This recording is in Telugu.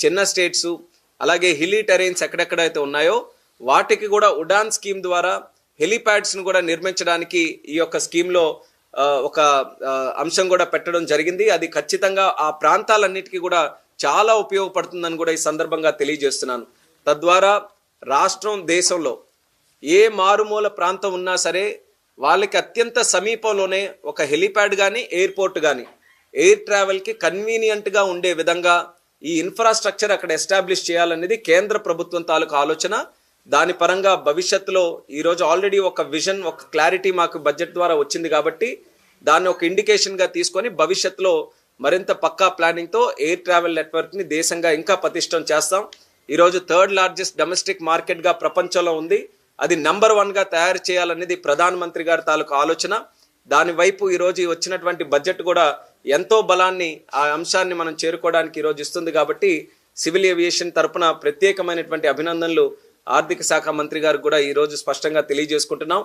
చిన్న స్టేట్స్ అలాగే హిల్లీ టెరైన్స్ ఎక్కడెక్కడైతే ఉన్నాయో వాటికి కూడా ఉడాన్ స్కీమ్ ద్వారా హెలిప్యాడ్స్ను కూడా నిర్మించడానికి ఈ యొక్క స్కీమ్లో ఒక అంశం కూడా పెట్టడం జరిగింది. అది ఖచ్చితంగా ఆ ప్రాంతాలన్నిటికీ కూడా చాలా ఉపయోగపడుతుందని కూడా ఈ సందర్భంగా తెలియజేస్తున్నాను. తద్వారా రాష్ట్రం దేశంలో ఏ మారుమూల ప్రాంతం ఉన్నా సరే వాళ్ళకి అత్యంత సమీపంలోనే ఒక హెలిప్యాడ్ కానీ ఎయిర్పోర్ట్ కానీ ఎయిర్ ట్రావెల్కి కన్వీనియంట్గా ఉండే విధంగా ఈ ఇన్ఫ్రాస్ట్రక్చర్ అక్కడ ఎస్టాబ్లిష్ చేయాలనేది కేంద్ర ప్రభుత్వం తాలూకు ఆలోచన. దాని పరంగా భవిష్యత్తులో ఈరోజు ఆల్రెడీ ఒక విజన్, ఒక క్లారిటీ మాకు బడ్జెట్ ద్వారా వచ్చింది కాబట్టి దాన్ని ఒక ఇండికేషన్గా తీసుకొని భవిష్యత్తులో మరింత పక్కా ప్లానింగ్తో ఎయిర్ ట్రావెల్ నెట్వర్క్ని దేశంగా ఇంకా పటిష్టం చేస్తాం. ఈరోజు 3rd లార్జెస్ట్ డొమెస్టిక్ మార్కెట్గా ప్రపంచంలో ఉంది. అది నెంబర్ 1గా తయారు చేయాలనేది ప్రధానమంత్రి గారి తాలూకు ఆలోచన. దాని వైపు ఈరోజు వచ్చినటువంటి బడ్జెట్ కూడా ఎంతో బలాన్ని, ఆ అంశాన్ని మనం చేరుకోవడానికి ఈరోజు ఇస్తుంది. కాబట్టి సివిల్ ఏవియేషన్ తరపున ప్రత్యేకమైనటువంటి అభినందనలు ఆర్థిక శాఖ మంత్రి గారికి కూడా ఈరోజు స్పష్టంగా తెలియజేసుకుంటున్నాం.